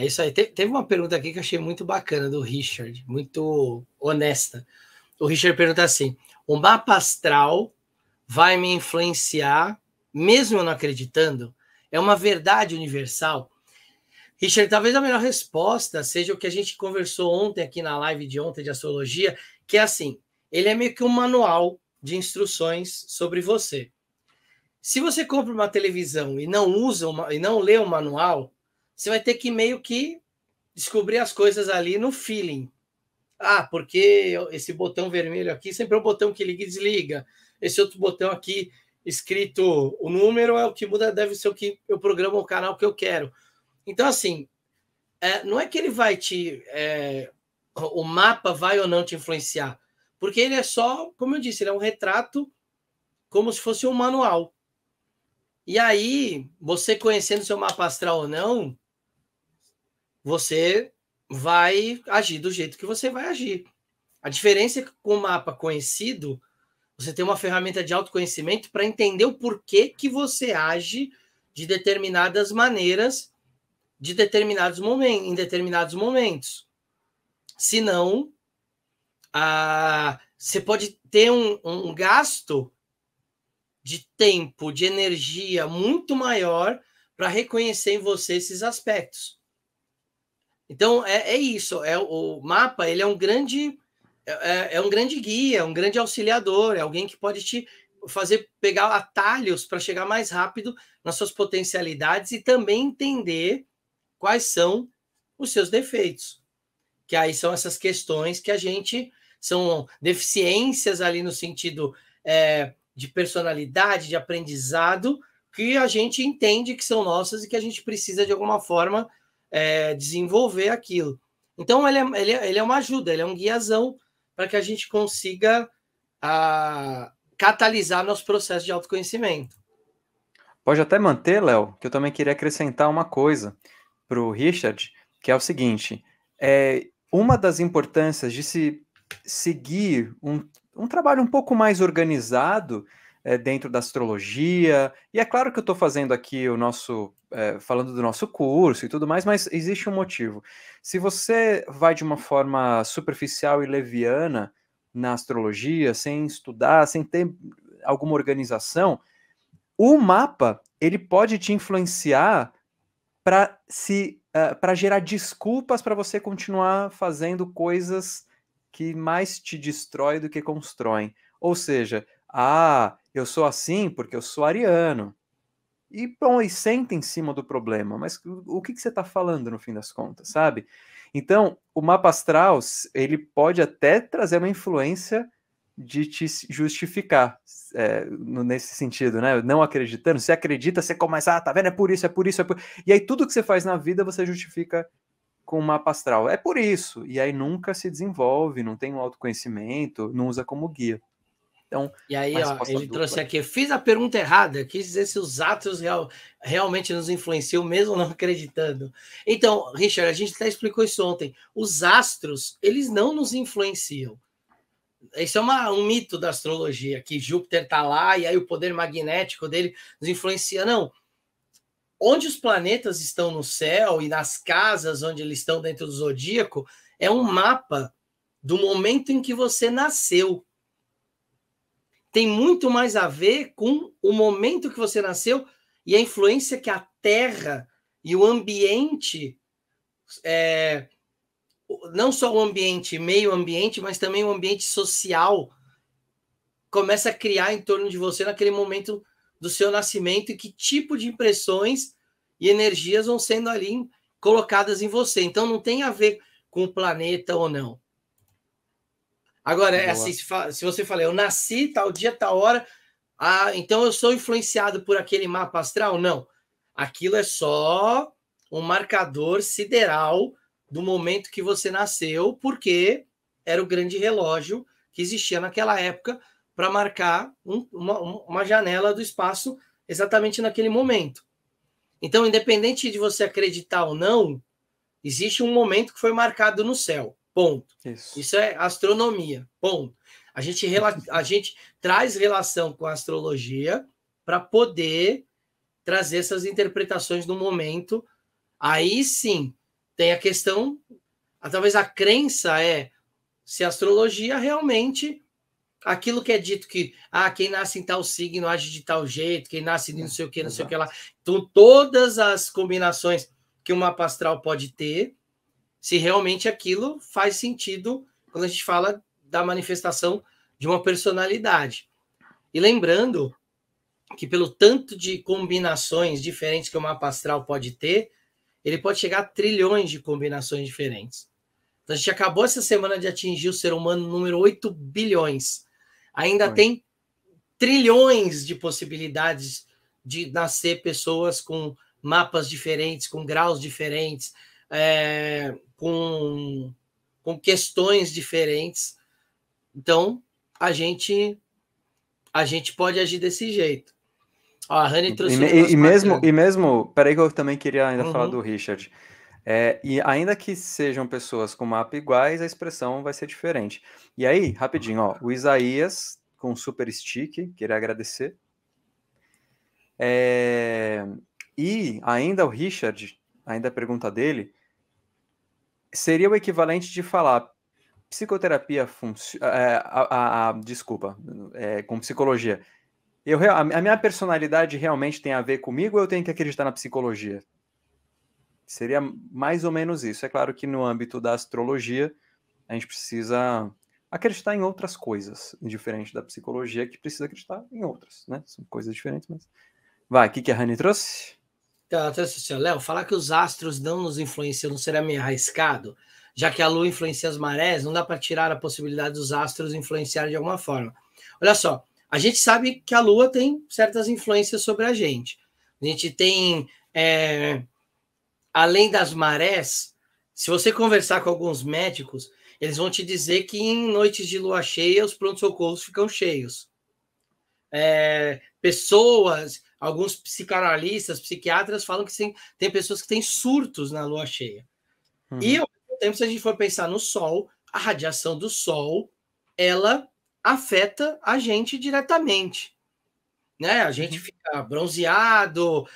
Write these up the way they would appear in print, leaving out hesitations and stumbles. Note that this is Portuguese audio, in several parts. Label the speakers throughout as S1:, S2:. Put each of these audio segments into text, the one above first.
S1: É isso aí. Teve uma pergunta aqui que eu achei muito bacana do Richard, muito honesta. O Richard pergunta assim: o mapa astral vai me influenciar, mesmo eu não acreditando? É uma verdade universal? Richard, talvez a melhor resposta seja o que a gente conversou ontem aqui na live de ontem de astrologia, que é assim, ele é meio que um manual de instruções sobre você. Se você compra uma televisão e não usa e não lê o manual, você vai ter que meio que descobrir as coisas ali no feeling. Ah, porque esse botão vermelho aqui sempre é o botão que liga e desliga. Esse outro botão aqui escrito o número é o que muda, deve ser o que eu programo o canal que eu quero. Então, assim, não é que ele vai o mapa vai ou não te influenciar, porque ele é só, como eu disse, ele é um retrato como se fosse um manual. E aí, você conhecendo seu mapa astral ou não, você vai agir do jeito que você vai agir. A diferença é que com o mapa conhecido, você tem uma ferramenta de autoconhecimento para entender o porquê que você age de determinadas maneiras em determinados momentos. Senão, você pode ter um gasto de tempo, de energia muito maior para reconhecer em você esses aspectos. Então, é isso. O mapa ele é um grande guia, é um grande auxiliador, é alguém que pode te fazer pegar atalhos para chegar mais rápido nas suas potencialidades e também entender quais são os seus defeitos. Que aí são essas questões que a gente... São deficiências ali no sentido de personalidade, de aprendizado, que a gente entende que são nossas e que a gente precisa, de alguma forma, desenvolver aquilo. Então, ele é uma ajuda, ele é um guiazão para que a gente consiga catalisar nosso processo de autoconhecimento.
S2: Pode até manter, Léo, que eu também queria acrescentar uma coisa para o Richard, que é o seguinte: uma das importâncias de se seguir um trabalho um pouco mais organizado dentro da astrologia, e é claro que eu estou fazendo aqui falando do nosso curso e tudo mais, mas existe um motivo. Se você vai de uma forma superficial e leviana na astrologia, sem estudar, sem ter alguma organização, o mapa ele pode te influenciar para gerar desculpas para você continuar fazendo coisas que mais te destrói do que constroem. Ou seja, eu sou assim porque eu sou ariano. E bom, e senta em cima do problema. Mas o que você está falando no fim das contas, sabe? Então, o mapa astral, ele pode até trazer uma influência de te justificar nesse sentido, né? Não acreditando. Você acredita, você começa, tá vendo? É por isso, é por isso, é por... E aí tudo que você faz na vida você justifica com o mapa astral. É por isso. E aí nunca se desenvolve, não tem um autoconhecimento, não usa como guia. Então,
S1: e aí,
S2: uma
S1: ó,
S2: resposta
S1: ele
S2: dupla.
S1: trouxe aqui, eu fiz a pergunta errada, quis dizer se os atos realmente nos influenciam, mesmo não acreditando. Então, Richard, a gente até explicou isso ontem. Os astros, eles não nos influenciam. Isso é um mito da astrologia, que Júpiter está lá e aí o poder magnético dele nos influencia. Não. Onde os planetas estão no céu e nas casas onde eles estão dentro do zodíaco é um mapa do momento em que você nasceu. Tem muito mais a ver com o momento que você nasceu e a influência que a Terra e o ambiente, não só o ambiente, meio ambiente, mas também o ambiente social, começa a criar em torno de você naquele momento do seu nascimento e que tipo de impressões e energias vão sendo ali colocadas em você. Então, não tem a ver com o planeta ou não. Agora, é assim, se você fala, eu nasci tal dia, tal hora, então eu sou influenciado por aquele mapa astral? Não. Aquilo é só um marcador sideral do momento que você nasceu, porque era o grande relógio que existia naquela época para marcar uma janela do espaço exatamente naquele momento. Então, independente de você acreditar ou não, existe um momento que foi marcado no céu. Ponto. Isso é astronomia. Ponto. A gente traz relação com a astrologia para poder trazer essas interpretações no momento. Aí sim, tem a questão, talvez a crença é se a astrologia realmente, aquilo que é dito que quem nasce em tal signo age de tal jeito, quem nasce de não sei o que, não sei o que lá. Então, todas as combinações que o mapa astral pode ter, se realmente aquilo faz sentido quando a gente fala da manifestação de uma personalidade. E lembrando que pelo tanto de combinações diferentes que o mapa astral pode ter, ele pode chegar a trilhões de combinações diferentes. Então, a gente acabou essa semana de atingir o ser humano número 8 bilhões. Ainda tem trilhões de possibilidades de nascer pessoas com mapas diferentes, com graus diferentes, com questões diferentes. Então, a gente pode agir desse jeito. Ó, a Rani trouxe
S2: e mesmo, peraí que eu também queria ainda falar do Richard. E ainda que sejam pessoas com mapa iguais, a expressão vai ser diferente. E aí, rapidinho, ó, o Isaías com super stick, queria agradecer. E ainda o Richard, ainda a pergunta dele, seria o equivalente de falar psicoterapia com psicologia. A minha personalidade realmente tem a ver comigo ou eu tenho que acreditar na psicologia? Seria mais ou menos isso. É claro que no âmbito da astrologia, a gente precisa acreditar em outras coisas, diferente da psicologia, que precisa acreditar em outras, né? São coisas diferentes, mas... Vai, o que a Rani trouxe?
S1: Ela trouxe assim, Léo, falar que os astros não nos influenciam não será meio arriscado? Já que a Lua influencia as marés, não dá para tirar a possibilidade dos astros influenciarem de alguma forma. Olha só, a gente sabe que a Lua tem certas influências sobre a gente. A gente tem, além das marés, se você conversar com alguns médicos, eles vão te dizer que em noites de lua cheia, os pronto-socorros ficam cheios. Pessoas, alguns psicanalistas, psiquiatras falam que tem pessoas que têm surtos na lua cheia. E, ao mesmo tempo, se a gente for pensar no Sol, a radiação do Sol, ela afeta a gente diretamente. Né? A gente fica bronzeado,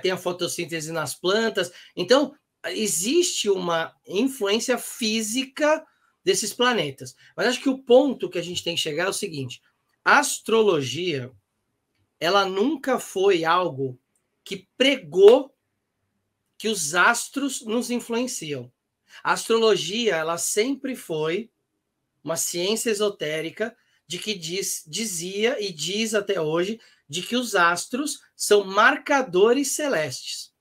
S1: tem a fotossíntese nas plantas. Então, existe uma influência física desses planetas. Mas acho que o ponto que a gente tem que chegar é o seguinte: a astrologia, ela nunca foi algo que pregou que os astros nos influenciam. A astrologia, ela sempre foi uma ciência esotérica de que dizia e diz até hoje de que os astros são marcadores celestes.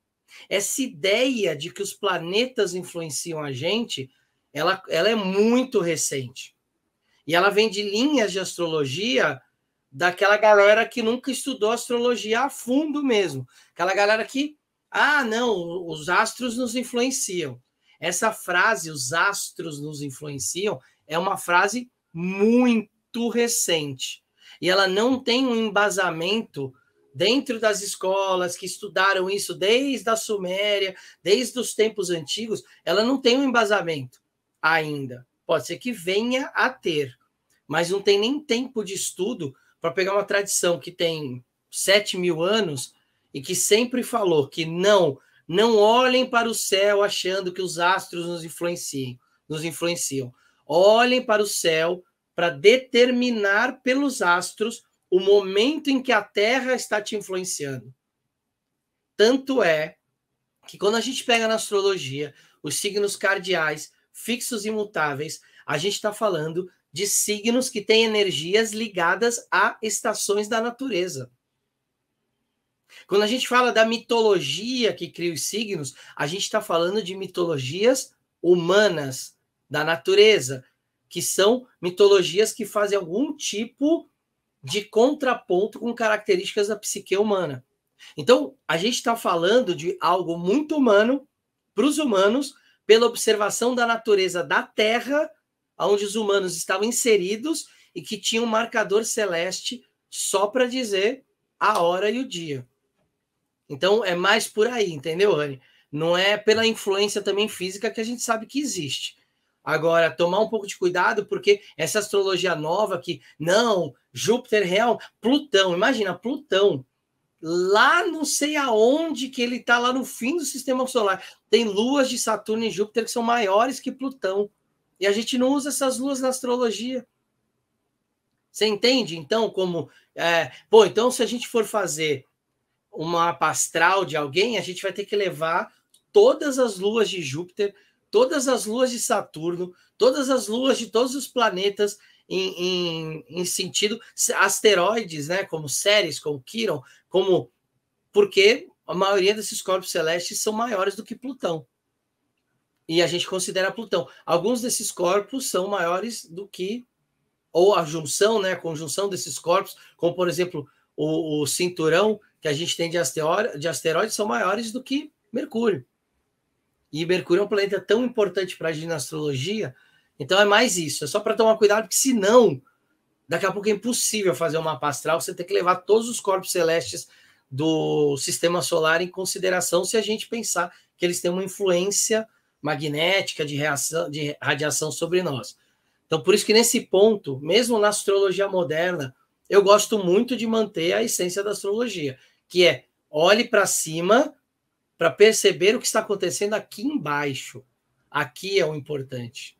S1: Essa ideia de que os planetas influenciam a gente, ela é muito recente. E ela vem de linhas de astrologia daquela galera que nunca estudou astrologia a fundo mesmo. Aquela galera que, não, os astros nos influenciam. Essa frase, os astros nos influenciam, é uma frase muito recente. E ela não tem um embasamento dentro das escolas que estudaram isso desde a Suméria, desde os tempos antigos. Ela não tem um embasamento ainda. Pode ser que venha a ter, mas não tem nem tempo de estudo para pegar uma tradição que tem 7.000 anos e que sempre falou que não olhem para o céu achando que os astros nos influenciam. Olhem para o céu para determinar pelos astros o momento em que a Terra está te influenciando. Tanto é que quando a gente pega na astrologia os signos cardeais, fixos e imutáveis, a gente está falando de signos que têm energias ligadas a estações da natureza. Quando a gente fala da mitologia que cria os signos, a gente está falando de mitologias humanas, da natureza, que são mitologias que fazem algum tipo de contraponto com características da psique humana. Então, a gente está falando de algo muito humano para os humanos, pela observação da natureza da Terra, onde os humanos estavam inseridos e que tinha um marcador celeste só para dizer a hora e o dia. Então, é mais por aí, entendeu, Rani? Não é pela influência também física que a gente sabe que existe. Agora, tomar um pouco de cuidado, porque essa astrologia nova que, não, Júpiter real, Plutão, imagina, Plutão, lá não sei aonde que ele está, lá no fim do sistema solar. Tem luas de Saturno e Júpiter que são maiores que Plutão. E a gente não usa essas luas na astrologia. Você entende? Então, como... bom, então se a gente for fazer uma mapa astral de alguém, a gente vai ter que levar todas as luas de Júpiter, todas as luas de Saturno, todas as luas de todos os planetas em sentido asteroides, né? Como Ceres, como Quiron, porque a maioria desses corpos celestes são maiores do que Plutão. E a gente considera Plutão. Alguns desses corpos são maiores do que, ou a junção, né? A conjunção desses corpos, como por exemplo o cinturão que a gente tem de asteroides são maiores do que Mercúrio. E Mercúrio é um planeta tão importante para a gente na astrologia, então é mais isso. É só para tomar cuidado, porque senão, daqui a pouco é impossível fazer um mapa astral, você tem que levar todos os corpos celestes do sistema solar em consideração se a gente pensar que eles têm uma influência magnética de radiação sobre nós. Então, por isso que nesse ponto, mesmo na astrologia moderna, eu gosto muito de manter a essência da astrologia, que é olhe para cima para perceber o que está acontecendo aqui embaixo. Aqui é o importante.